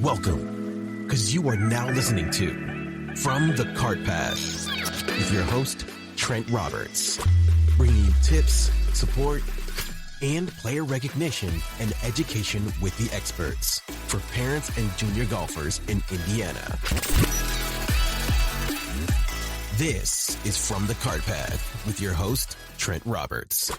Welcome, because you are now listening to From the Cart Path with your host, Trent Roberts, bringing you tips, support, and player recognition and education with the experts for parents and junior golfers in Indiana. This is From the Cart Path with your host, Trent Roberts.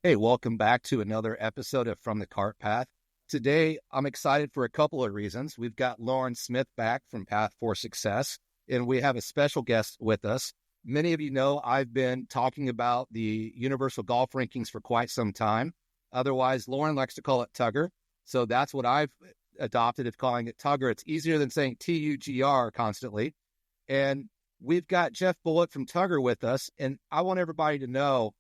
Hey, welcome back to another episode of From the Cart Path. Today, I'm excited for a couple of reasons. We've got Lauren Smith back from Path Fore Success, and we have a special guest with us. Many of you know I've been talking about the Universal Golf Rankings for quite some time. Otherwise, Lauren likes to call it TUGR, so that's what I've adopted of calling it TUGR. It's easier than saying TUGR constantly. And we've got Jeff Bullock from TUGR with us, and I want everybody to know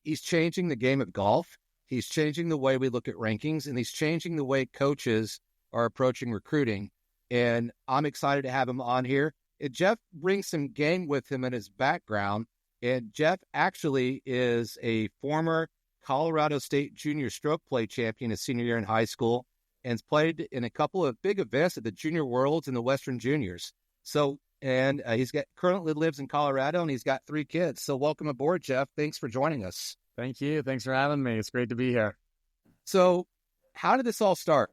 he's changing the game of golf. He's changing the way we look at rankings, and he's changing the way coaches are approaching recruiting. And I'm excited to have him on here. And Jeff brings some game with him in his background. And Jeff actually is a former Colorado State junior stroke play champion his senior year in high school, and has played in a couple of big events at the Junior Worlds and the Western Juniors. So, and currently lives in Colorado, and he's got 3 kids. So welcome aboard, Jeff. Thanks for joining us. Thank you. Thanks for having me. It's great to be here. So how did this all start?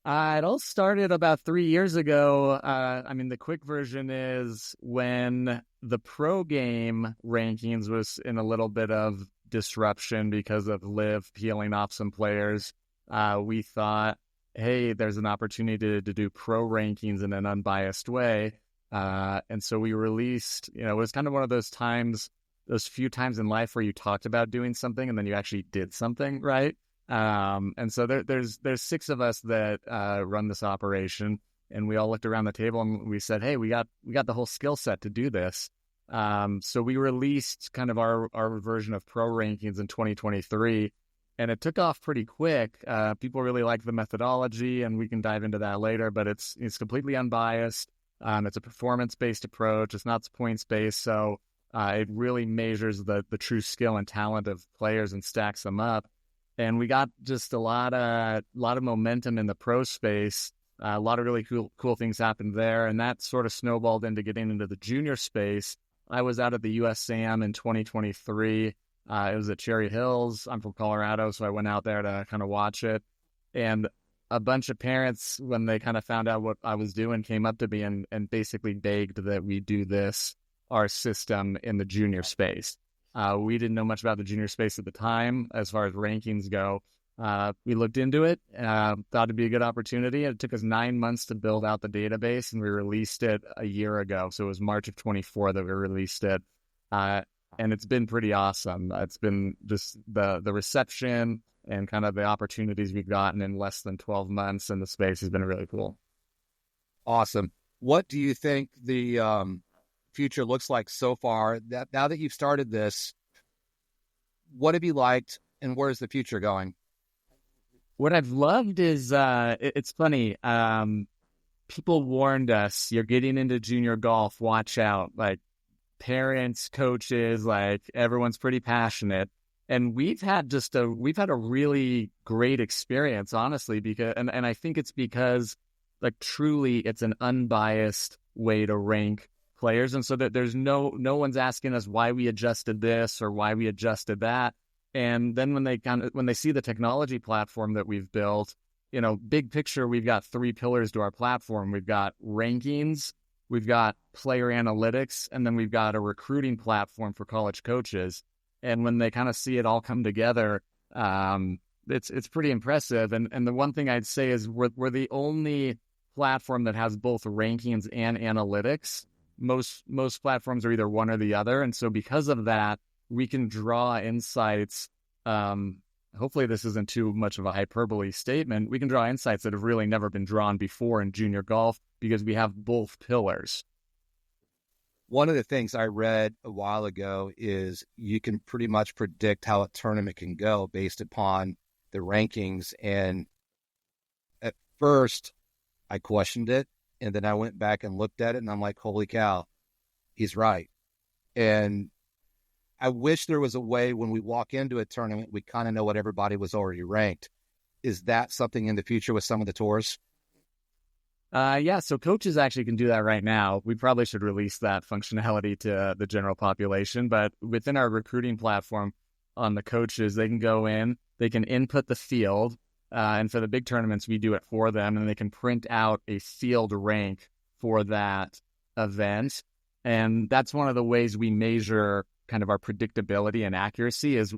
It all started about 3 years ago. The quick version is when the pro game rankings was in a little bit of disruption because of Liv peeling off some players. We thought, hey, there's an opportunity to do pro rankings in an unbiased way. And so we released, it was kind of one of those times, those few times in life where you talked about doing something and then you actually did something, right? And so there's 6 of us that run this operation, and we all looked around the table and we said, hey, we got the whole skill set to do this. So we released kind of our version of pro rankings in 2023. And it took off pretty quick. People really like the methodology, and we can dive into that later, but it's completely unbiased. It's a performance-based approach. It's not points-based, so it really measures the true skill and talent of players and stacks them up. And we got just a lot of momentum in the pro space. A lot of really cool things happened there, and that sort of snowballed into getting into the junior space. I was out at the USAM in 2023. It was at Cherry Hills. I'm from Colorado, so I went out there to kind of watch it. And a bunch of parents, when they kind of found out what I was doing, came up to me and basically begged that we do our system in the junior space. We didn't know much about the junior space at the time as far as rankings go. We looked into it, thought it'd be a good opportunity. It took us 9 months to build out the database, and we released it a year ago. So it was March of 24 that we released it. And it's been pretty awesome. It's been just the reception and kind of the opportunities we've gotten in less than 12 months in the space has been really cool. Awesome. What do you think the future looks like so far? That now that you've started this, what have you liked, and where's the future going? What I've loved is, it's funny. People warned us, you're getting into junior golf, watch out. Like, parents, coaches, like everyone's pretty passionate, and we've had a really great experience, honestly, because and I think it's because, like, truly it's an unbiased way to rank players, and so that there's no one's asking us why we adjusted this or why we adjusted that. And then when they see the technology platform that we've built, big picture, we've got 3 pillars to our platform. We've got rankings, we've got player analytics, and then we've got a recruiting platform for college coaches. And when they kind of see it all come together, it's pretty impressive. And the one thing I'd say is we're the only platform that has both rankings and analytics. Most platforms are either one or the other. And so because of that, we can draw insights. Hopefully this isn't too much of a hyperbole statement. We can draw insights that have really never been drawn before in junior golf because we have both pillars. One of the things I read a while ago is you can pretty much predict how a tournament can go based upon the rankings. And at first I questioned it, and then I went back and looked at it, and I'm like, holy cow, he's right. And I wish there was a way when we walk into a tournament, we kind of know what everybody was already ranked. Is that something in the future with some of the tours? Yeah, so coaches actually can do that right now. We probably should release that functionality to the general population, but within our recruiting platform on the coaches, they can go in, they can input the field, and for the big tournaments, we do it for them, and they can print out a field rank for that event. And that's one of the ways we measure kind of our predictability and accuracy is,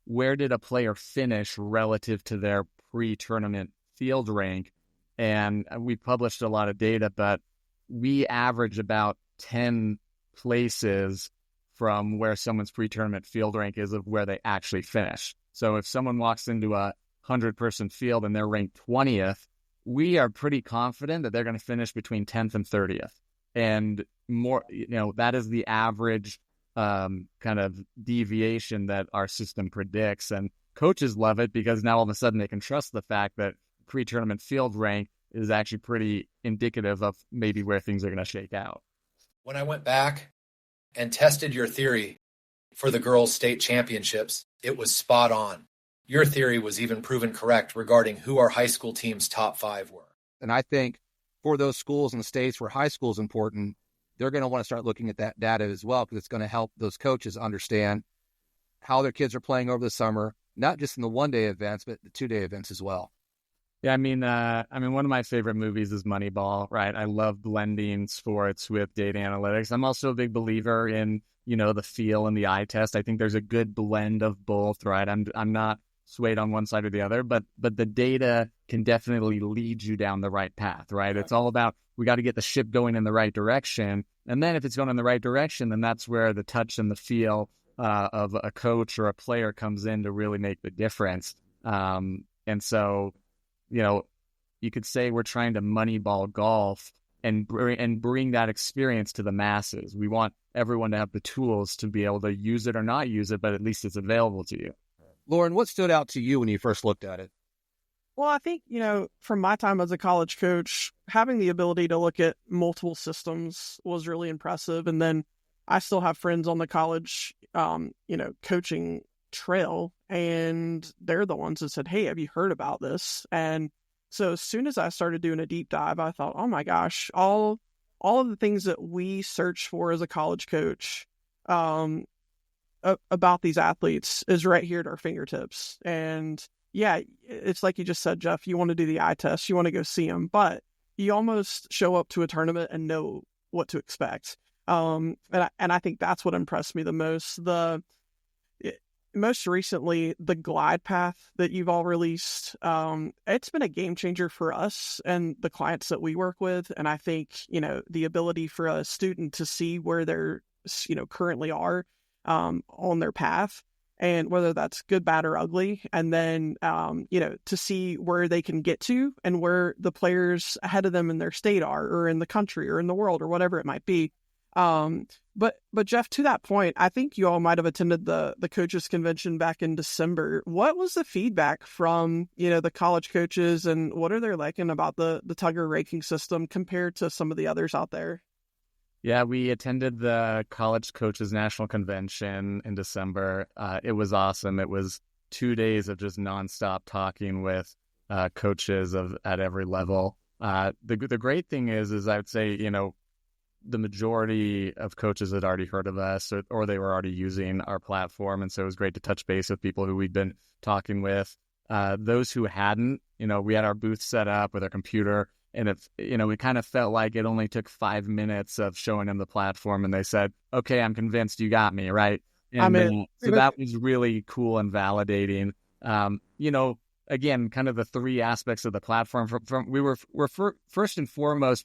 where did a player finish relative to their pre-tournament field rank? And we published a lot of data, but we average about 10 places from where someone's pre-tournament field rank is of where they actually finish. So if someone walks into a 100-person field and they're ranked 20th, we are pretty confident that they're going to finish between 10th and 30th. And more, that is the average kind of deviation that our system predicts. And coaches love it because now all of a sudden they can trust the fact that pre-tournament field rank is actually pretty indicative of maybe where things are going to shake out. When I went back and tested your theory for the girls' state championships, it was spot on. Your theory was even proven correct regarding who our high school team's top 5 were. And I think for those schools in the states where high school is important, they're going to want to start looking at that data as well, because it's going to help those coaches understand how their kids are playing over the summer, not just in the one-day events, but the 2-day events as well. Yeah, I mean, one of my favorite movies is Moneyball, right? I love blending sports with data analytics. I'm also a big believer in, the feel and the eye test. I think there's a good blend of both, right? I'm not swayed on one side or the other, but the data can definitely lead you down the right path, right? It's all about, we got to get the ship going in the right direction. And then if it's going in the right direction, then that's where the touch and the feel of a coach or a player comes in to really make the difference. And so, you could say we're trying to moneyball golf and bring that experience to the masses. We want everyone to have the tools to be able to use it or not use it, but at least it's available to you. Lauren, what stood out to you when you first looked at it? Well, I think, from my time as a college coach, having the ability to look at multiple systems was really impressive. And then I still have friends on the college, coaching trail, and they're the ones that said, "Hey, have you heard about this?" And so as soon as I started doing a deep dive, I thought, oh my gosh, all of the things that we search for as a college coach about these athletes is right here at our fingertips. And yeah, it's like you just said, Jeff, you want to do the eye test, you want to go see them, but you almost show up to a tournament and know what to expect. And I think that's what impressed me the most. Most recently, the glide path that you've all released, it's been a game changer for us and the clients that we work with. And I think, the ability for a student to see where they're, currently are on their path, and whether that's good, bad, or ugly, and then, to see where they can get to and where the players ahead of them in their state are, or in the country, or in the world, or whatever it might be. But Jeff, to that point, I think you all might have attended the coaches convention back in December. What was the feedback from, the college coaches, and what are they liking about the TUGR ranking system compared to some of the others out there? Yeah, we attended the College Coaches National Convention in December. It was awesome. It was 2 days of just nonstop talking with coaches at every level. The great thing is I would say, the majority of coaches had already heard of us, or they were already using our platform. And so it was great to touch base with people who we'd been talking with. Those who hadn't, we had our booth set up with our computer. And if, we kind of felt like it only took 5 minutes of showing them the platform, and they said, "Okay, I'm convinced you got me," right? And so that was really cool and validating. Again, kind of the 3 aspects of the platform. First and foremost,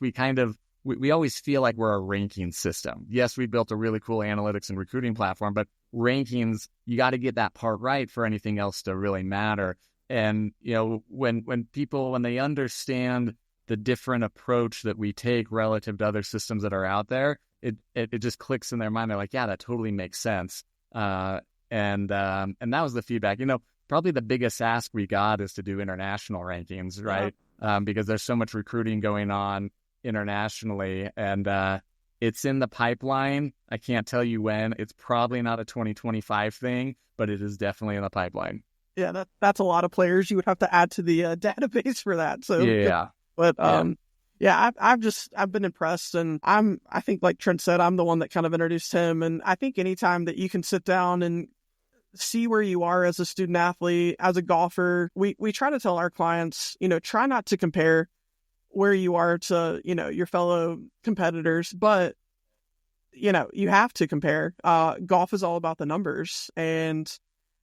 we always feel like we're a ranking system. Yes, we built a really cool analytics and recruiting platform, but rankings, you got to get that part right for anything else to really matter. And when they understand the different approach that we take relative to other systems that are out there, it just clicks in their mind. They're like, yeah, that totally makes sense. And that was the feedback. Probably the biggest ask we got is to do international rankings, right? Yeah. Because there's so much recruiting going on internationally. And It's in the pipeline. I can't tell you when. It's probably not a 2025 thing, but it is definitely in the pipeline. Yeah, that's a lot of players you would have to add to the database for that. So yeah, but I've been impressed, and I think like Trent said, I'm the one that kind of introduced him, and I think anytime that you can sit down and see where you are as a student athlete, as a golfer, we try to tell our clients, try not to compare where you are to, your fellow competitors, but you have to compare. Golf is all about the numbers, and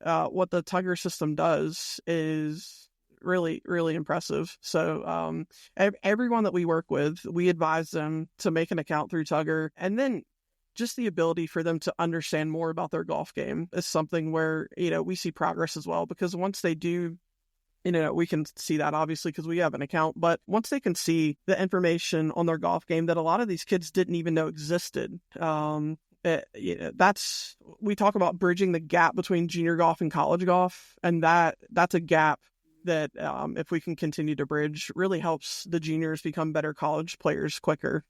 what the TUGR system does is really, really impressive. So everyone that we work with, we advise them to make an account through TUGR, and then just the ability for them to understand more about their golf game is something where, we see progress as well, because once they do, we can see that obviously because we have an account, but once they can see the information on their golf game that a lot of these kids didn't even know existed, we talk about bridging the gap between junior golf and college golf. And that's a gap that if we can continue to bridge, really helps the juniors become better college players quicker.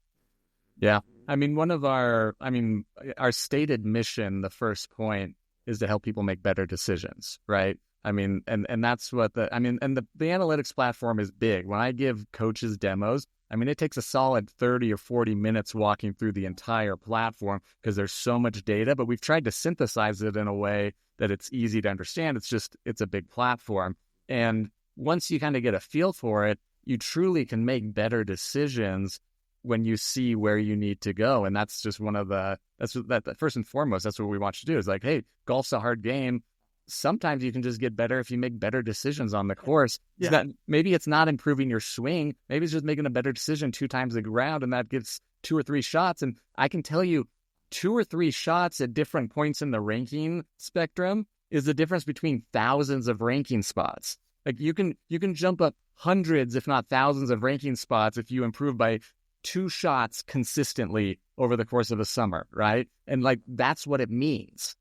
Yeah. I mean, our stated mission, the first point, is to help people make better decisions, right? I mean, and that's what the analytics platform is big. When I give coaches demos, I mean, it takes a solid 30 or 40 minutes walking through the entire platform because there's so much data, but we've tried to synthesize it in a way that it's easy to understand. It's a big platform. And once you kind of get a feel for it, you truly can make better decisions when you see where you need to go. And that's just that first and foremost, that's what we want you to do is like, hey, golf's a hard game. Sometimes you can just get better if you make better decisions on the course. Yeah. Maybe it's not improving your swing. Maybe it's just making a better decision 2 times the ground, and that gives 2 or 3 shots. And I can tell you 2 or 3 shots at different points in the ranking spectrum is the difference between thousands of ranking spots. Like you can jump up hundreds, if not thousands of ranking spots if you improve by 2 shots consistently over the course of a summer, right? And like that's what it means.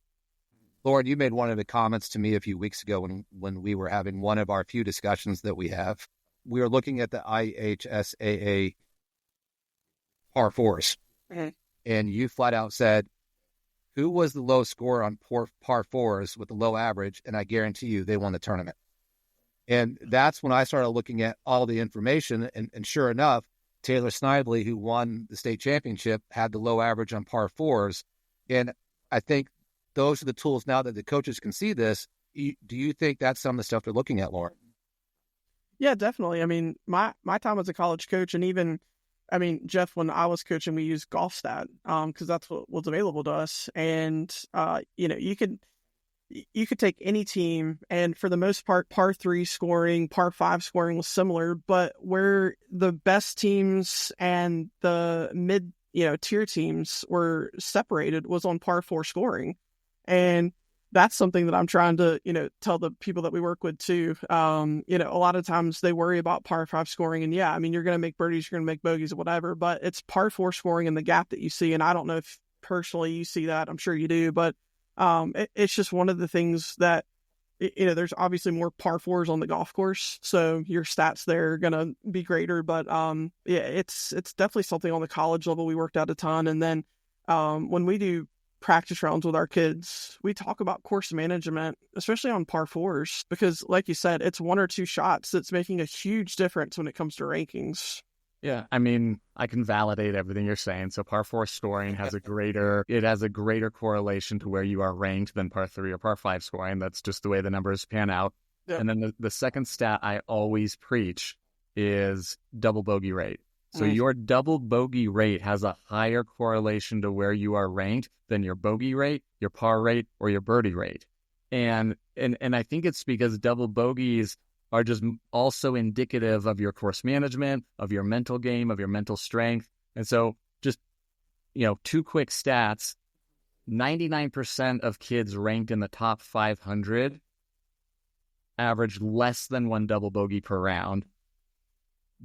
Lauren, you made one of the comments to me a few weeks ago when we were having one of our few discussions that we have. We were looking at the IHSAA par fours, and you flat out said, who was the low scorer on par fours with the low average? And I guarantee you they won the tournament. And that's when I started looking at all the information. And sure enough, Taylor Snively, who won the state championship, had the low average on par fours. And I think those are the tools now that the coaches can see this. Do you think that's some of the stuff they're looking at, Lauren? Yeah, definitely. I mean, my time as a college coach, and even, Jeff, when I was coaching, we used GolfStat because that's what was available to us. And, you could take any team, and for the most part, par 3 scoring, par 5 scoring was similar, but where the best teams and the mid, tier teams were separated was on par 4 scoring. And that's something that I'm trying to, tell the people that we work with too. A lot of times they worry about par 5 scoring, and you're going to make birdies, you're going to make bogeys or whatever, but it's par 4 scoring and the gap that you see. And I don't know if personally you see that. I'm sure you do, but it's just one of the things that, there's obviously more par 4s on the golf course, so your stats there are going to be greater. But it's definitely something on the college level we worked out a ton. And then when we do practice rounds with our kids, we talk about course management, especially on par 4s, because like you said, it's 1 or 2 shots that's making a huge difference when it comes to rankings. Yeah, I can validate everything you're saying. So par 4 scoring has a greater correlation to where you are ranked than par 3 or par 5 scoring. That's just the way the numbers pan out. Yep. And then the second stat I always preach is double bogey rate. So your double bogey rate has a higher correlation to where you are ranked than your bogey rate, your par rate, or your birdie rate. And I think it's because double bogeys are just also indicative of your course management, of your mental game, of your mental strength. And so just, 2 quick stats, 99% of kids ranked in the top 500 average less than 1 double bogey per round.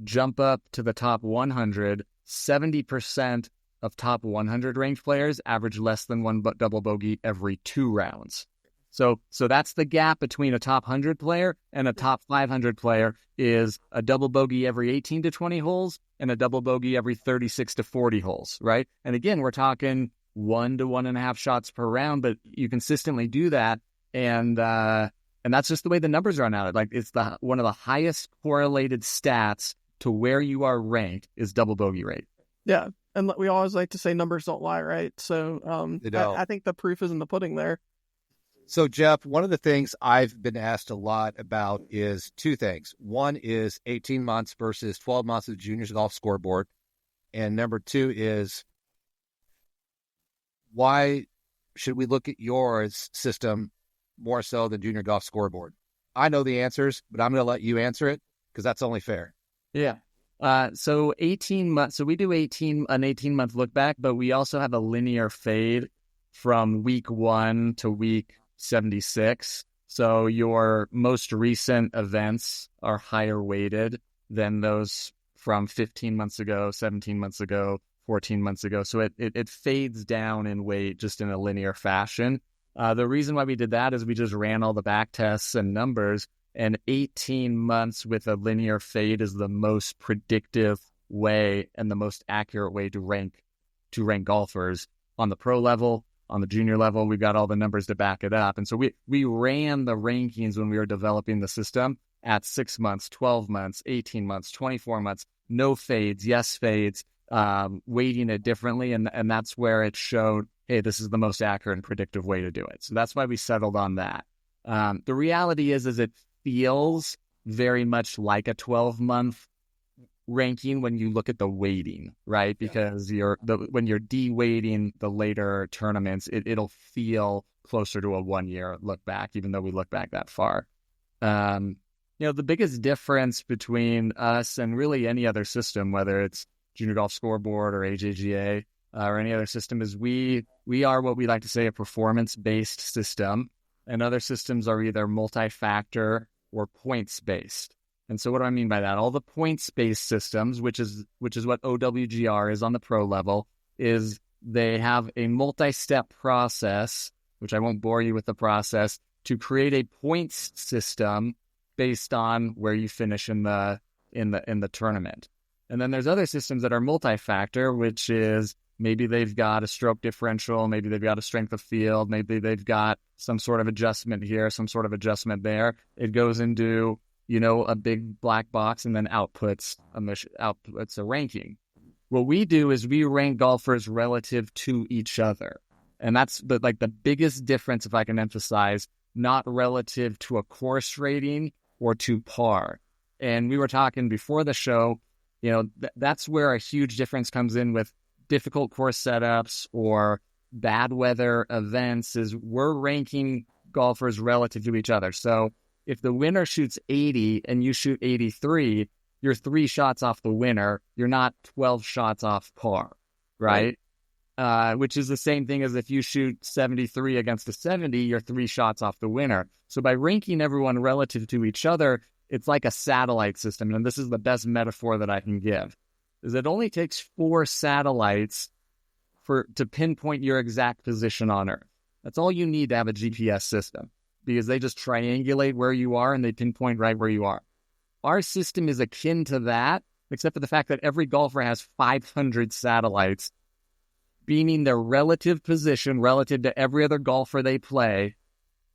Jump up to the top 100, 70% of top 100 ranked players average less than 1 double bogey every 2 rounds. So that's the gap between a top 100 player and a top 500 player is a double bogey every 18 to 20 holes and a double bogey every 36 to 40 holes, right? And again, we're talking 1 to 1.5 shots per round, but you consistently do that. And that's just the way the numbers run out. Like it's one of the highest correlated stats to where you are ranked is double bogey rate. Yeah. And we always like to say numbers don't lie, right? So I think the proof is in the pudding there. So, Jeff, one of the things I've been asked a lot about is two things. One is 18 months versus 12 months of the Juniors Golf Scoreboard. And number two is, why should we look at your system more so than Junior Golf Scoreboard? I know the answers, but I'm going to let you answer it because that's only fair. Yeah. So 18 months. So we do an 18-month look back, but we also have a linear fade from week 1 to week 76. So your most recent events are higher weighted than those from 15 months ago, 17 months ago, 14 months ago. So it fades down in weight just in a linear fashion. The reason why we did that is we just ran all the back tests and numbers, and 18 months with a linear fade is the most predictive way and the most accurate way to rank golfers on the pro level. On the junior level, we've got all the numbers to back it up. And so we ran the rankings when we were developing the system at 6 months, 12 months, 18 months, 24 months, no fades, yes fades, weighting it differently. And that's where it showed, hey, this is the most accurate and predictive way to do it. So that's why we settled on that. The reality is it feels very much like a 12-month ranking when you look at the weighting, right? Because when you're de-weighting the later tournaments, it'll feel closer to a 1-year look back, even though we look back that far. The biggest difference between us and really any other system, whether it's Junior Golf Scoreboard or AJGA or any other system, is we are what we like to say a performance-based system, and other systems are either multi-factor or points-based. And so what do I mean by that? All the points-based systems, which is what OWGR is on the pro level, is they have a multi-step process, which I won't bore you with the process, to create a points system based on where you finish in the tournament. And then there's other systems that are multi-factor, which is maybe they've got a stroke differential, maybe they've got a strength of field, maybe they've got some sort of adjustment here, some sort of adjustment there. It goes into a big black box and then outputs a ranking. What we do is we rank golfers relative to each other. And that's the biggest difference, if I can emphasize, not relative to a course rating or to par. And we were talking before the show, that's where a huge difference comes in with difficult course setups or bad weather events, is we're ranking golfers relative to each other. So if the winner shoots 80 and you shoot 83, you're 3 shots off the winner. You're not 12 shots off par, right? Which is the same thing as if you shoot 73 against a 70, you're 3 shots off the winner. So by ranking everyone relative to each other, it's like a satellite system. And this is the best metaphor that I can give, is it only takes 4 satellites to pinpoint your exact position on Earth. That's all you need to have a GPS system, because they just triangulate where you are and they pinpoint right where you are. Our system is akin to that, except for the fact that every golfer has 500 satellites beaming their relative position relative to every other golfer they play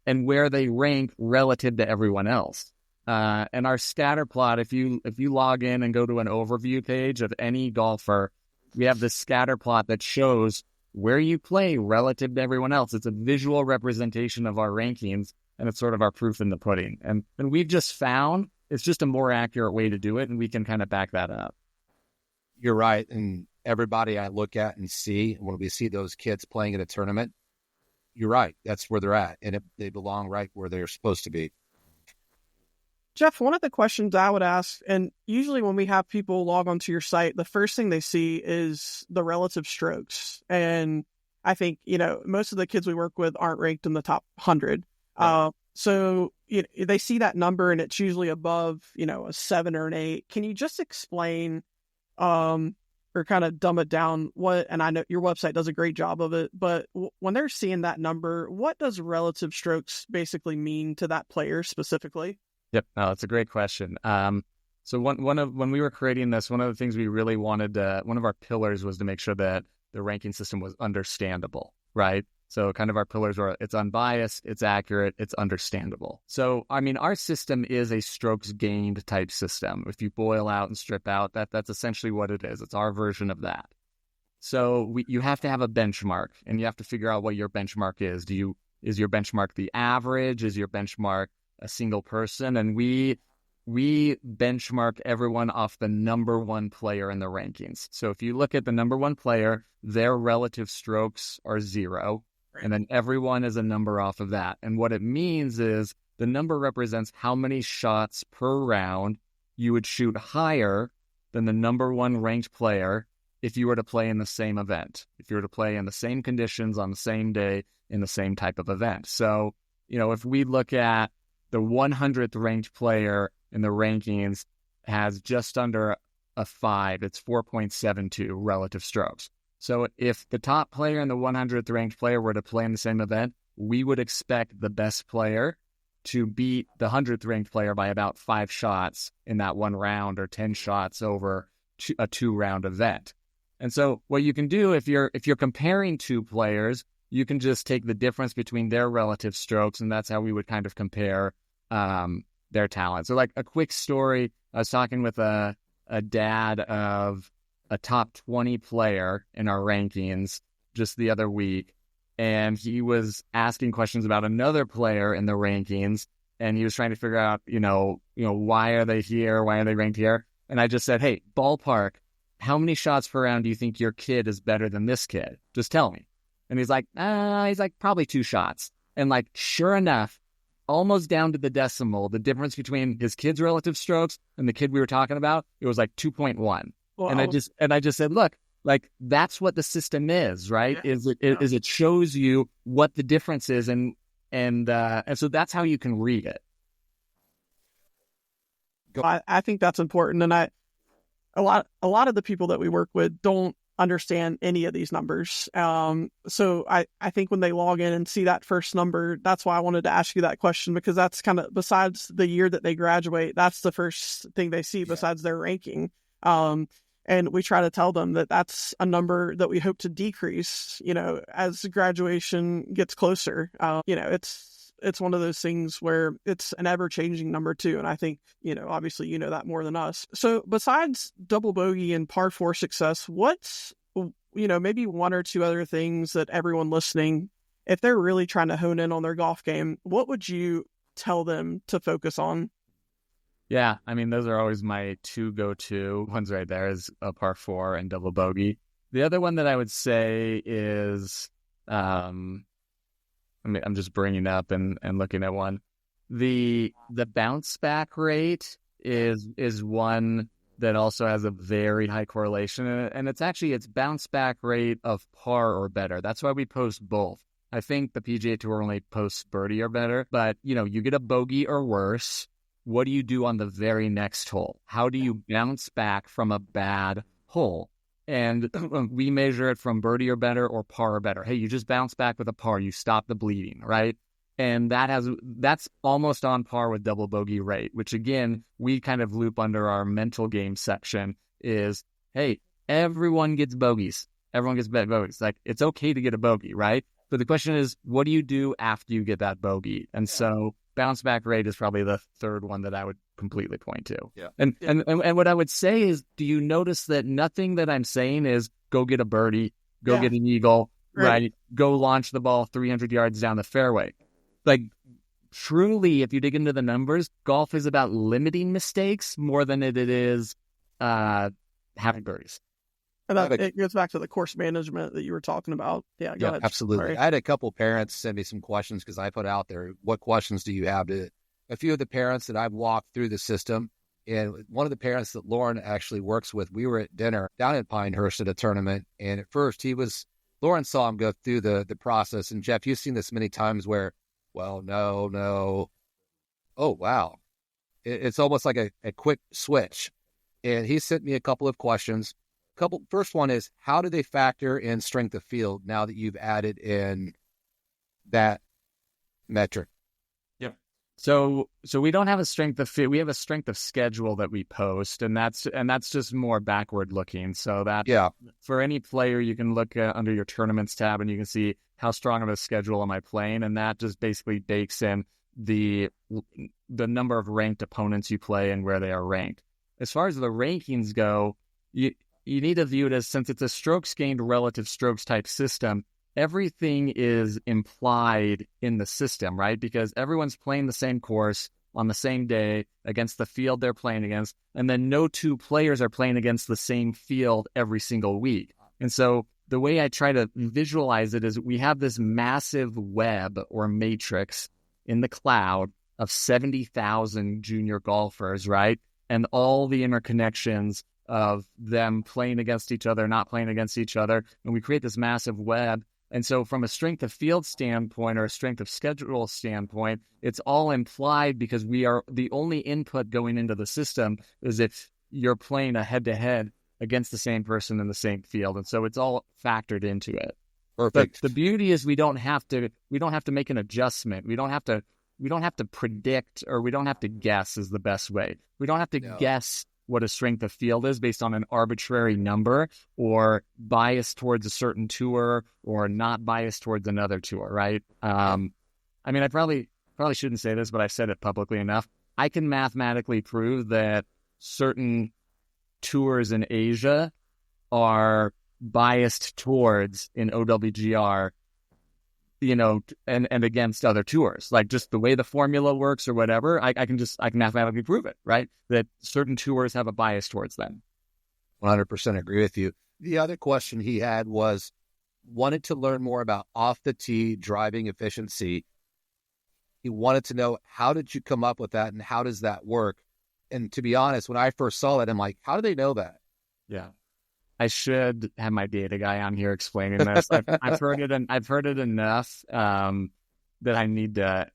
and where they rank relative to everyone else. And our scatter plot, if you log in and go to an overview page of any golfer, we have this scatter plot that shows where you play relative to everyone else. It's a visual representation of our rankings, and it's sort of our proof in the pudding. And we've just found it's just a more accurate way to do it, and we can kind of back that up. You're right. And everybody I look at and see, when we see those kids playing in a tournament, you're right. That's where they're at, and they belong right where they're supposed to be. Jeff, one of the questions I would ask, and usually when we have people log onto your site, the first thing they see is the relative strokes. And I think, most of the kids we work with aren't ranked in the top 100. Right. So they see that number and it's usually above, a 7 or an 8. Can you just explain, or or kind of dumb it down, and I know your website does a great job of it, but when they're seeing that number, what does relative strokes basically mean to that player specifically? Yep, no, it's a great question. So when we were creating this, one of the things we really wanted one of our pillars was to make sure that the ranking system was understandable, right? So kind of our pillars were it's unbiased, it's accurate, it's understandable. So, I mean, our system is a strokes gained type system. If you boil out and strip out, that's essentially what it is. It's our version of that. So you have to have a benchmark, and you have to figure out what your benchmark is. Is your benchmark the average? Is your benchmark a single person? And we benchmark everyone off the number one player in the rankings. So if you look at the number one player, their relative strokes are 0. And then everyone is a number off of that. And what it means is the number represents how many shots per round you would shoot higher than the number one ranked player if you were to play in the same event, if you were to play in the same conditions on the same day in the same type of event. So, if we look at the 100th ranked player in the rankings has just under a 5, it's 4.72 relative strokes. So if the top player and the 100th ranked player were to play in the same event, we would expect the best player to beat the 100th ranked player by about 5 shots in that one round, or 10 shots over a 2-round event. And so what you can do if you're comparing two players, you can just take the difference between their relative strokes, and that's how we would kind of compare their talent. So like a quick story, I was talking with a dad of a top 20 player in our rankings just the other week, and he was asking questions about another player in the rankings, and he was trying to figure out, why are they here? Why are they ranked here? And I just said, hey, ballpark, how many shots per round do you think your kid is better than this kid? Just tell me. And he's like, probably 2 shots. And like, sure enough, almost down to the decimal, the difference between his kid's relative strokes and the kid we were talking about, it was like 2.1. Wow. And I just said, look, like that's what the system is, right? Yeah. Is it shows you what the difference is, and so that's how you can read it. I think that's important, and a lot of the people that we work with don't understand any of these numbers. So I think when they log in and see that first number, that's why I wanted to ask you that question, because that's kind of, besides the year that they graduate, that's the first thing they see besides their ranking. And we try to tell them that that's a number that we hope to decrease, as graduation gets closer. It's one of those things where it's an ever-changing number too. And I think, obviously that more than us. So besides double bogey and par 4 success, what's, maybe 1 or 2 other things that everyone listening, if they're really trying to hone in on their golf game, what would you tell them to focus on? Yeah, I mean, those are always my 2 go-to ones right there, is a par 4 and double bogey. The other one that I would say is, I'm just bringing up and looking at one. The bounce back rate is one that also has a very high correlation, and it's bounce back rate of par or better. That's why we post both. I think the PGA Tour only posts birdie or better, but you get a bogey or worse. What do you do on the very next hole? How do you bounce back from a bad hole? And we measure it from birdie or better or par or better. Hey, you just bounce back with a par. You stop the bleeding, right? And that's almost on par with double bogey rate, which again, we kind of loop under our mental game section is, hey, everyone gets bogeys. Everyone gets bogeys. Like, it's okay to get a bogey, right? But the question is, what do you do after you get that bogey? And so bounce back rate is probably the third one that I would completely point to. Yeah. And what I would say is, do you notice that nothing that I'm saying is go get a birdie, go get an eagle, right? Go launch the ball 300 yards down the fairway. Like, truly, if you dig into the numbers, golf is about limiting mistakes more than it is having birdies. And it goes back to the course management that you were talking about. Yeah, go ahead. Absolutely. Sorry. I had a couple parents send me some questions because I put out there, what questions do you have? A few of the parents that I've walked through the system, and one of the parents that Lauren actually works with, we were at dinner down in Pinehurst at a tournament, and at first Lauren saw him go through the process, and Jeff, you've seen this many times where, well, no, oh, wow. It's almost like a quick switch. And he sent me a couple of questions. First one is, how do they factor in strength of field now that you've added in that metric? So we don't have a strength of fit. We have a strength of schedule that we post, and that's just more backward looking. So that for any player, you can look under your tournaments tab, and you can see how strong of a schedule am I playing, and that just basically bakes in the number of ranked opponents you play and where they are ranked. As far as the rankings go, you need to view it as, since it's a strokes gained relative strokes type system, everything is implied in the system, right? Because everyone's playing the same course on the same day against the field they're playing against, and then no two players are playing against the same field every single week. And so the way I try to visualize it is we have this massive web or matrix in the cloud of 70,000 junior golfers, right? And all the interconnections of them playing against each other, not playing against each other. And we create this massive web. And so from a strength of field standpoint or a strength of schedule standpoint, it's all implied because we are the only input going into the system is if you're playing a head-to-head against the same person in the same field. And so it's all factored into it. Perfect. But the beauty is we don't have to make an adjustment. We don't have to predict, or we don't have to guess is the best way. We don't have to guess what a strength of field is based on an arbitrary number or biased towards a certain tour or not biased towards another tour, right? I mean, I probably shouldn't say this, but I've said it publicly enough. I can mathematically prove that certain tours in Asia are biased towards in OWGR, and against other tours, like just the way the formula works or whatever. I can mathematically prove it, right? That certain tours have a bias towards them. 100% agree with you. The other question he had was, wanted to learn more about off the tee driving efficiency. He wanted to know, how did you come up with that and how does that work? And to be honest, when I first saw it, I'm like, how do they know that? Yeah. I should have my data guy on here explaining this. I've heard it enough that I need to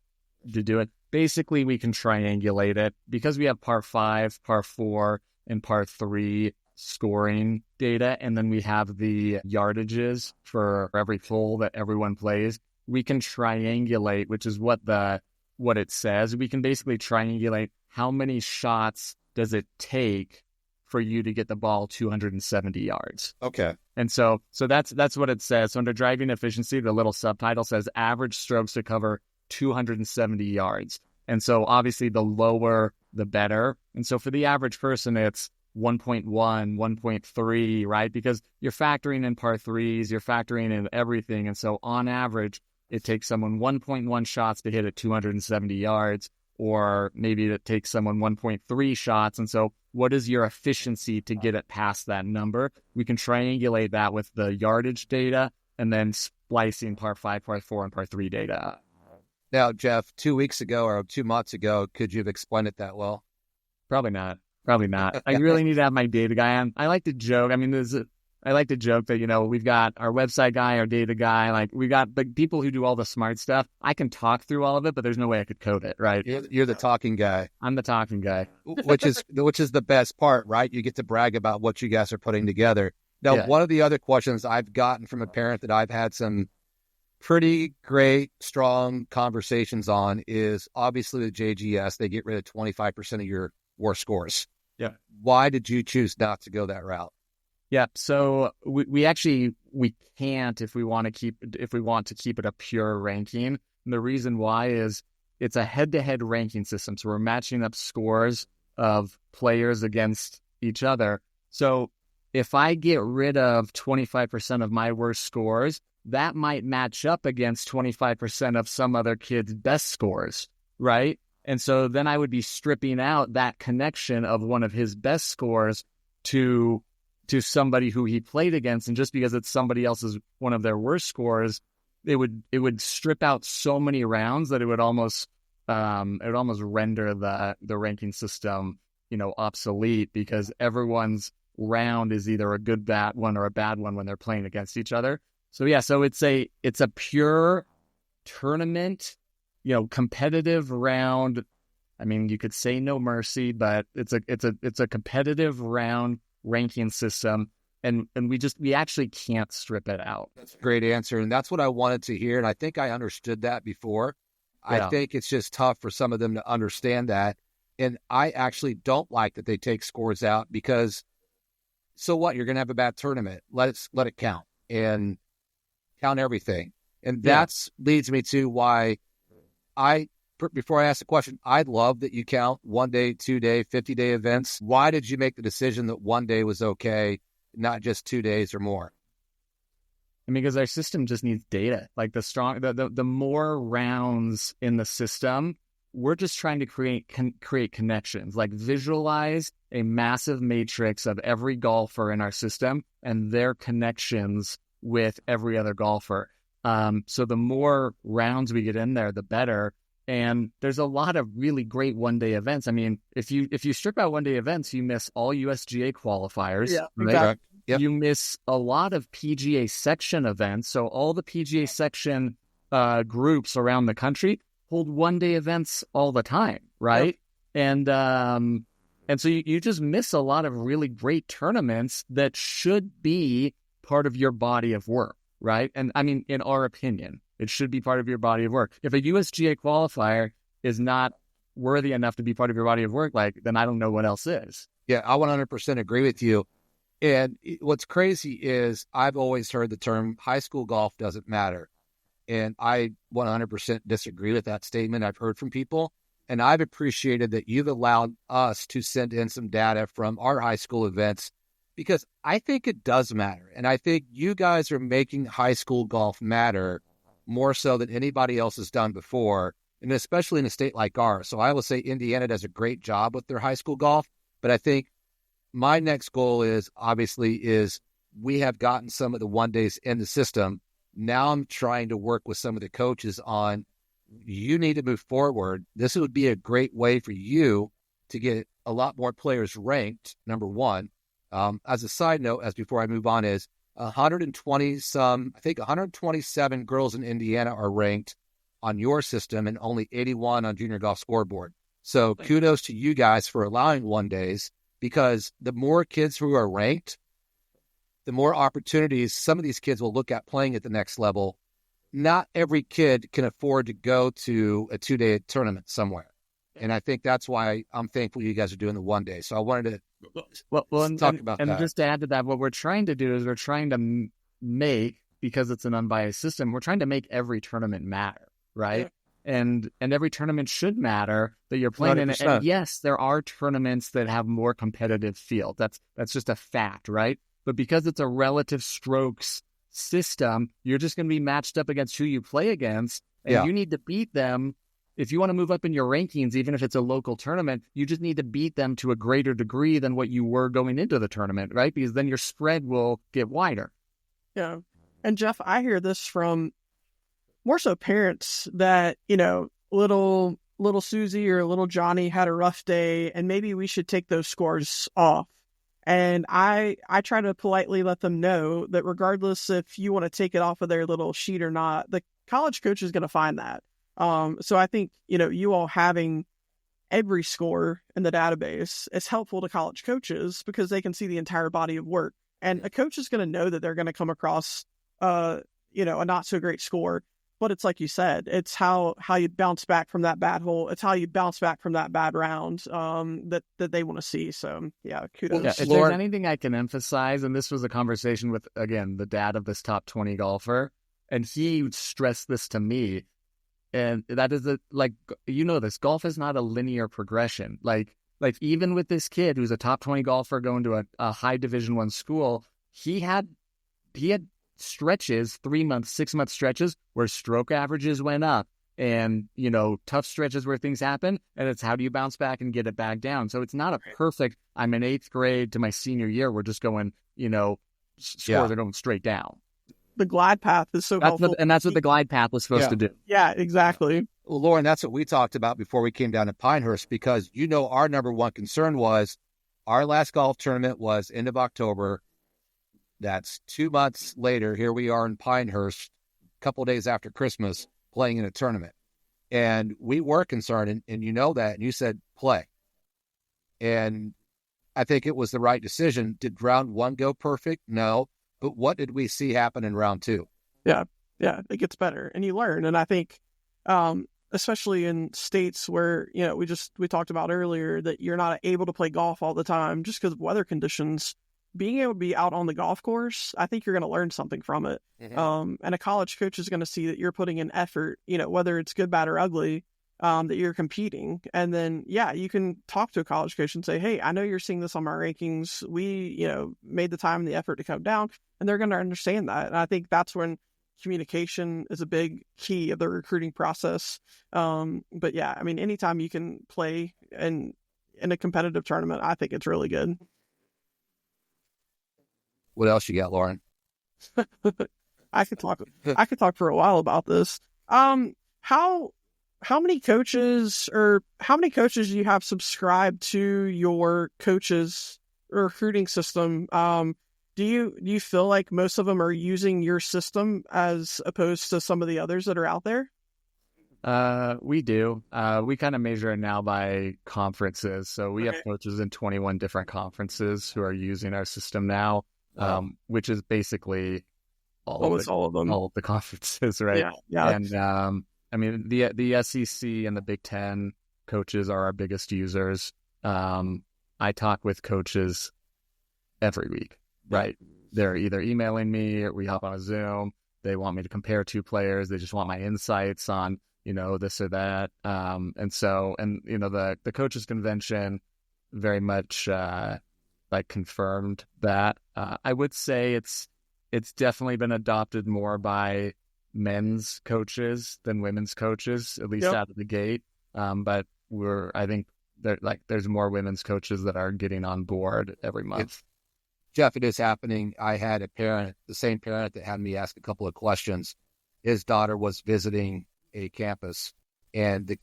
do it. Basically, we can triangulate it because we have par 5, par 4, and par 3 scoring data, and then we have the yardages for every hole that everyone plays. We can triangulate, which is what it says. We can basically triangulate how many shots does it take for you to get the ball 270 yards. Okay. And so that's what it says. So under driving efficiency, the little subtitle says average strokes to cover 270 yards. And so obviously the lower, the better. And so for the average person, it's 1.1, 1.3, right? Because you're factoring in par 3s, you're factoring in everything. And so on average, it takes someone 1.1 shots to hit at 270 yards, or maybe it takes someone 1.3 shots. And so what is your efficiency to get it past that number? We can triangulate that with the yardage data and then splicing par 5, par 4, and par 3 data. Now, Jeff, 2 weeks ago or 2 months ago, could you have explained it that well? Probably not. I really need to have my data guy on. I like to joke. I mean, I like to joke that, we've got our website guy, our data guy, like we got the people who do all the smart stuff. I can talk through all of it, but there's no way I could code it, right? You're the talking guy. I'm the talking guy. which is the best part, right? You get to brag about what you guys are putting together. Now, One of the other questions I've gotten from a parent that I've had some pretty great, strong conversations on is obviously the JGS. They get rid of 25% of your worst scores. Yeah. Why did you choose not to go that route? Yeah, so we can't if we want to keep it a pure ranking. And the reason why is it's a head-to-head ranking system, so we're matching up scores of players against each other. So if I get rid of 25% of my worst scores, that might match up against 25% of some other kid's best scores, right? And so then I would be stripping out that connection of one of his best scores to somebody who he played against. And just because it's somebody else's one of their worst scores, it would strip out so many rounds that it would almost render the ranking system, obsolete, because everyone's round is either a good bad one or a bad one when they're playing against each other. So it's a pure tournament, competitive round. I mean, you could say no mercy, but it's a competitive round ranking system and we actually can't strip it out. That's a great answer. And that's what I wanted to hear. And I think I understood that before. I think it's just tough for some of them to understand that. And I actually don't like that they take scores out, because so what? You're going to have a bad tournament. Let it count and count everything. And that's leads me to why before I ask the question, I love that you count 1 day, 2 day, 50-day events. Why did you make the decision that 1 day was okay, not just 2 days or more? I mean, because our system just needs data. Like the more rounds in the system, we're just trying to create connections, like visualize a massive matrix of every golfer in our system and their connections with every other golfer. So the more rounds we get in there, the better. And there's a lot of really great 1 day events. I mean, if you strip out 1 day events, you miss all USGA qualifiers. Yeah, right? Exactly. Yep. You miss a lot of PGA section events. So all the PGA section groups around the country hold 1 day events all the time, right? Yep. And so you just miss a lot of really great tournaments that should be part of your body of work, right? And I mean, in our opinion, it should be part of your body of work. If a USGA qualifier is not worthy enough to be part of your body of work, then I don't know what else is. Yeah, I 100% agree with you. And what's crazy is I've always heard the term high school golf doesn't matter. And I 100% disagree with that statement. I've heard from people, and I've appreciated that you've allowed us to send in some data from our high school events, because I think it does matter. And I think you guys are making high school golf matter more so than anybody else has done before, and especially in a state like ours. So I will say Indiana does a great job with their high school golf, but I think my next goal is we have gotten some of the 1 days in the system. Now I'm trying to work with some of the coaches on, you need to move forward. This would be a great way for you to get a lot more players ranked, number one. As a side note, as before I move on, is 127 girls in Indiana are ranked on your system and only 81 on Junior Golf Scoreboard. So kudos to you guys for allowing 1 days, because the more kids who are ranked, the more opportunities some of these kids will look at playing at the next level. Not every kid can afford to go to a 2-day tournament somewhere. And I think that's why I'm thankful you guys are doing the 1 day. So I wanted to talk about that. And just to add to that, what we're trying to do is we're trying to make, because it's an unbiased system, we're trying to make every tournament matter, right? Yeah. And every tournament should matter that you're playing 100%. In. And yes, there are tournaments that have more competitive field. That's just a fact, right? But because it's a relative strokes system, you're just going to be matched up against who you play against, and you need to beat them. If you want to move up in your rankings, even if it's a local tournament, you just need to beat them to a greater degree than what you were going into the tournament, right? Because then your spread will get wider. Yeah. And Jeff, I hear this from more so parents that, little Susie or little Johnny had a rough day, and maybe we should take those scores off. And I try to politely let them know that regardless if you want to take it off of their little sheet or not, the college coach is going to find that. So I think, you all having every score in the database is helpful to college coaches because they can see the entire body of work. And a coach is going to know that they're going to come across, a not so great score. But it's like you said, it's how you bounce back from that bad hole. It's how you bounce back from that bad round that they want to see. So, yeah, kudos. Yeah, if there's anything I can emphasize, and this was a conversation with, again, the dad of this top 20 golfer, and he stressed this to me, and that is this, golf is not a linear progression. Like even with this kid who's a top 20 golfer going to a high Division I school, he had stretches, 3 month, 6 month stretches where stroke averages went up, and tough stretches where things happen, and it's how do you bounce back and get it back down. So it's not a perfect, I'm in 8th grade to my senior year, we're just going, scores are going straight down. The glide path is so helpful. And that's what the glide path was supposed to do. Yeah, exactly. Well, Lauren, that's what we talked about before we came down to Pinehurst, because our number one concern was our last golf tournament was end of October. That's 2 months later. Here we are in Pinehurst, a couple of days after Christmas, playing in a tournament. And we were concerned, and you know that, and you said play. And I think it was the right decision. Did round one go perfect? No. But what did we see happen in round two? Yeah, it gets better, and you learn. And I think, especially in states where we talked about earlier that you're not able to play golf all the time just because of weather conditions. Being able to be out on the golf course, I think you're going to learn something from it. Mm-hmm. And a college coach is going to see that you're putting in effort, whether it's good, bad, or ugly, that you're competing. And then, you can talk to a college coach and say, hey, I know you're seeing this on my rankings. We, made the time and the effort to come down, and they're going to understand that. And I think that's when communication is a big key of the recruiting process. But yeah, I mean, anytime you can play in a competitive tournament, I think it's really good. What else you got, Lauren? I could talk for a while about this. How many coaches do you have subscribed to your coaches recruiting system? Do you feel like most of them are using your system as opposed to some of the others that are out there? We do. We kind of measure it now by conferences. So we have coaches in 21 different conferences who are using our system now. Which is basically all of them, all of the conferences, right? Yeah. And I mean, the SEC and the Big Ten coaches are our biggest users. I talk with coaches every week, right? They're either emailing me or we hop on a Zoom. They want me to compare two players. They just want my insights on, this or that. And the coaches convention very much confirmed that. I would say it's definitely been adopted more by men's coaches than women's coaches, at least out of the gate. But I think there's more women's coaches that are getting on board every month. Jeff, it is happening. I had the same parent that had me ask a couple of questions. His daughter was visiting a campus, and the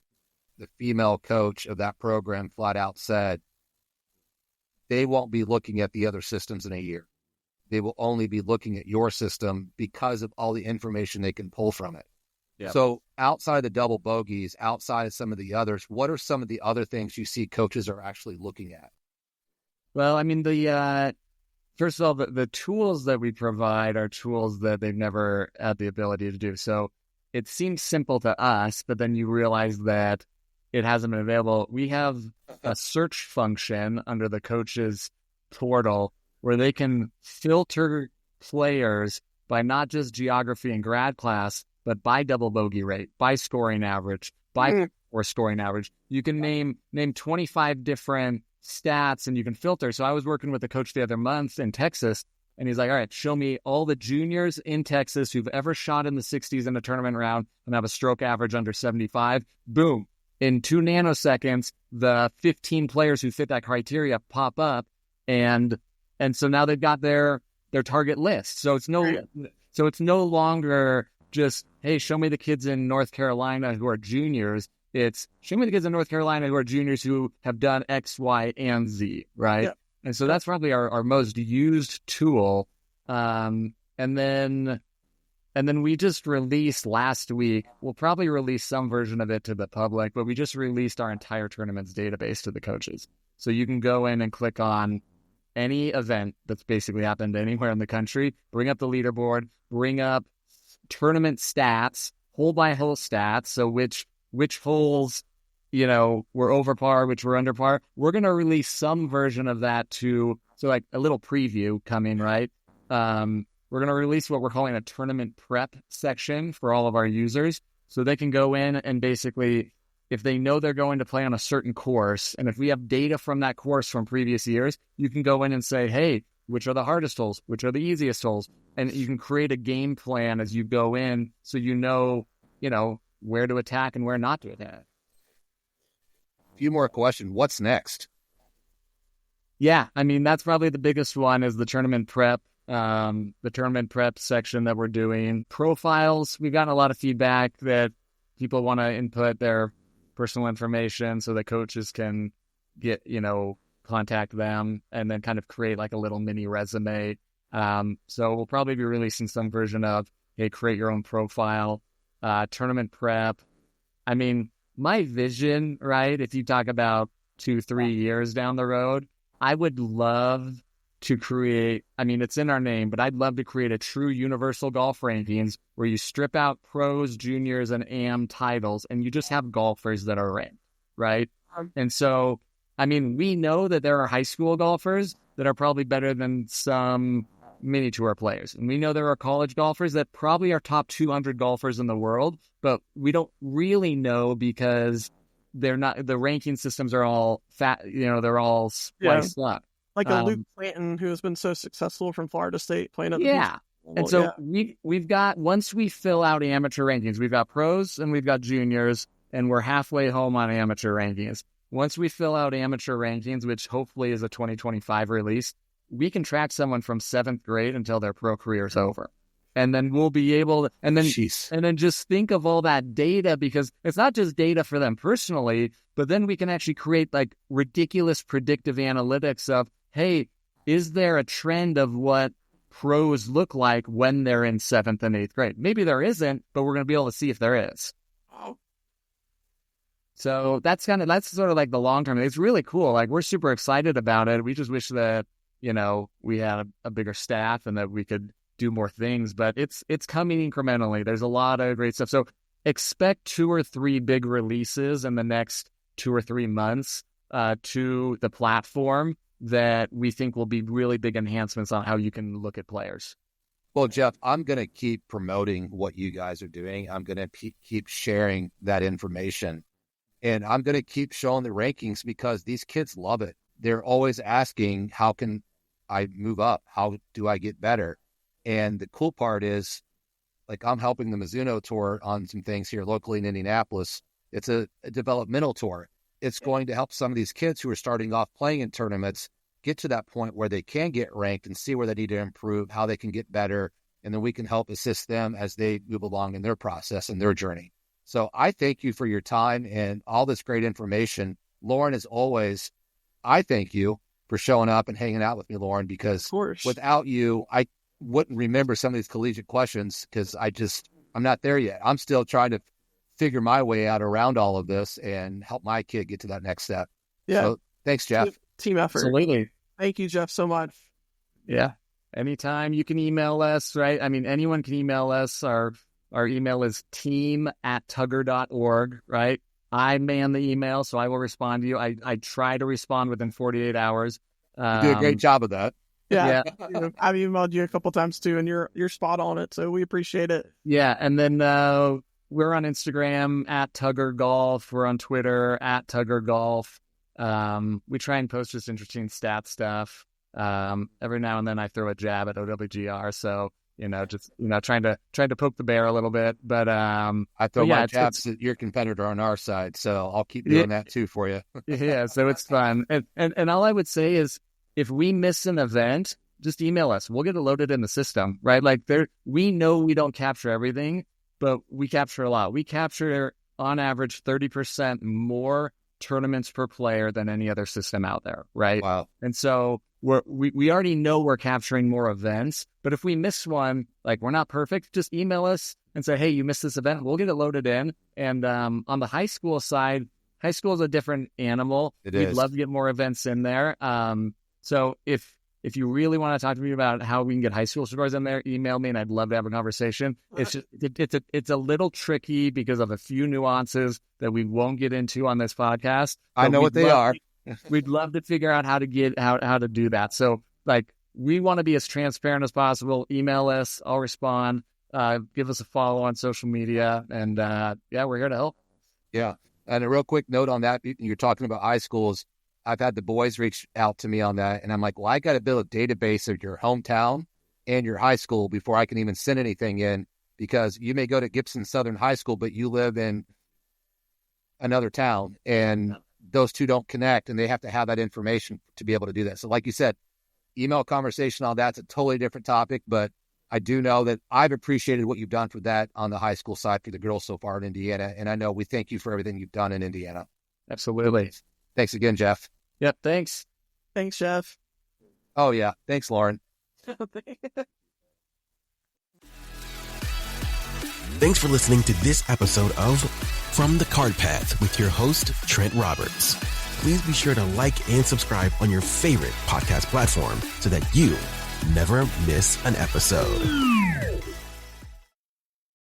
female coach of that program flat out said, they won't be looking at the other systems in a year. They will only be looking at your system because of all the information they can pull from it. Yep. So outside of the double bogeys, outside of some of the others, what are some of the other things you see coaches are actually looking at? Well, I mean, first of all, the tools that we provide are tools that they've never had the ability to do. So it seems simple to us, but then you realize that it hasn't been available. We have a search function under the coaches portal where they can filter players by not just geography and grad class, but by double bogey rate, by scoring average, or scoring average. You can name 25 different stats and you can filter. So I was working with a coach the other month in Texas, and he's like, all right, show me all the juniors in Texas who've ever shot in the 60s in a tournament round and have a stroke average under 75. Boom. In 2 nanoseconds, the 15 players who fit that criteria pop up, and so now they've got their target list. So it's no longer just, hey, show me the kids in North Carolina who are juniors. It's show me the kids in North Carolina who are juniors who have done X, Y, and Z, right? Yeah. And so that's probably our most used tool. And then we just released last week, we'll probably release some version of it to the public, but we just released our entire tournaments database to the coaches. So you can go in and click on any event that's basically happened anywhere in the country, bring up the leaderboard, bring up tournament stats, hole by hole stats. So which holes, were over par, which were under par. We're going to release some version of that so like a little preview coming, right? We're going to release what we're calling a tournament prep section for all of our users. So they can go in and basically, if they know they're going to play on a certain course, and if we have data from that course from previous years, you can go in and say, hey, which are the hardest holes? Which are the easiest holes? And you can create a game plan as you go in so you know where to attack and where not to attack. A few more questions. What's next? Yeah, I mean, that's probably the biggest one is the tournament prep. The tournament prep section that we're doing. Profiles, we've gotten a lot of feedback that people want to input their personal information so the coaches can get, contact them and then kind of create like a little mini resume. So we'll probably be releasing some version of, hey, create your own profile, tournament prep. I mean, my vision, right, if you talk about 2-3 years down the road, I would love to create, I mean, it's in our name, but I'd love to create a true universal golf rankings where you strip out pros, juniors, and AM titles, and you just have golfers that are ranked, right? And so, I mean, we know that there are high school golfers that are probably better than some mini tour players. And we know there are college golfers that probably are top 200 golfers in the world, but we don't really know because they're not, the ranking systems are all they're all spliced up. Like a Luke Clanton, who has been so successful from Florida State playing at the yeah. And so we've got, once we fill out amateur rankings, we've got pros and we've got juniors, and we're halfway home on amateur rankings. Once we fill out amateur rankings, which hopefully is a 2025 release, we can track someone from 7th grade until their pro career is over. And then we'll be able to, and then just think of all that data, because it's not just data for them personally, but then we can actually create like ridiculous predictive analytics of, hey, is there a trend of what pros look like when they're in 7th and 8th grade? Maybe there isn't, but we're going to be able to see if there is. So that's sort of like the long term. It's really cool. Like, we're super excited about it. We just wish that, we had a bigger staff and that we could do more things, but it's coming incrementally. There's a lot of great stuff. So expect 2 or 3 big releases in the next 2 or 3 months to the platform that we think will be really big enhancements on how you can look at players. Well, Jeff, I'm going to keep promoting what you guys are doing. I'm going to keep sharing that information. And I'm going to keep showing the rankings because these kids love it. They're always asking, how can I move up? How do I get better? And the cool part is, like, I'm helping the Mizuno tour on some things here locally in Indianapolis. It's a developmental tour. It's going to help some of these kids who are starting off playing in tournaments get to that point where they can get ranked and see where they need to improve, how they can get better. And then we can help assist them as they move along in their process and their journey. So I thank you for your time and all this great information. Lauren, as always, I thank you for showing up and hanging out with me, Lauren, because without you, I wouldn't remember some of these collegiate questions because I'm not there yet. I'm still trying to figure my way out around all of this and help my kid get to that next step. Yeah. So thanks, Jeff. Team effort. Absolutely. Thank you, Jeff, so much. Yeah. Anytime you can email us, right? I mean, anyone can email us. Our email is team@tugr.org, right? I man the email, so I will respond to you. I try to respond within 48 hours. You do a great job of that. Yeah. I've emailed you a couple times too, and you're spot on it, so we appreciate it. Yeah, and then we're on Instagram @TUGR Golf. We're on Twitter @TUGR Golf. We try and post just interesting stat stuff. Every now and then I throw a jab at OWGR, so trying to poke the bear a little bit. But I throw my jabs at your competitor on our side, so I'll keep doing that too for you. Yeah, so it's fun. And all I would say is, if we miss an event, just email us. We'll get it loaded in the system, right? Like, we know we don't capture everything, but we capture a lot. We capture, on average, 30% more tournaments per player than any other system out there, right? Wow. And so we already know we're capturing more events, but if we miss one, like, we're not perfect, just email us and say, hey, you missed this event. We'll get it loaded in. And on the high school side, high school is a different animal. We'd love to get more events in there. So if you really want to talk to me about how we can get high school scores in there, email me and I'd love to have a conversation. It's just, it's a little tricky because of a few nuances that we won't get into on this podcast. I know what they are. We'd love to figure out how to get how to do that. So, like, we want to be as transparent as possible. Email us. I'll respond. Give us a follow on social media. And we're here to help. Yeah. And a real quick note on that. You're talking about high schools. I've had the boys reach out to me on that. And I'm like, well, I got to build a database of your hometown and your high school before I can even send anything in, because you may go to Gibson Southern High School, but you live in another town and those two don't connect, and they have to have that information to be able to do that. So like you said, email conversation on that's a totally different topic, but I do know that I've appreciated what you've done for that on the high school side for the girls so far in Indiana. And I know we thank you for everything you've done in Indiana. Absolutely. Thanks again, Jeff. Yep. Thanks. Thanks, Jeff. Oh yeah. Thanks, Lauren. Thanks for listening to this episode of From the Cart Path with your host, Trent Roberts. please be sure to like and subscribe on your favorite podcast platform so that you never miss an episode.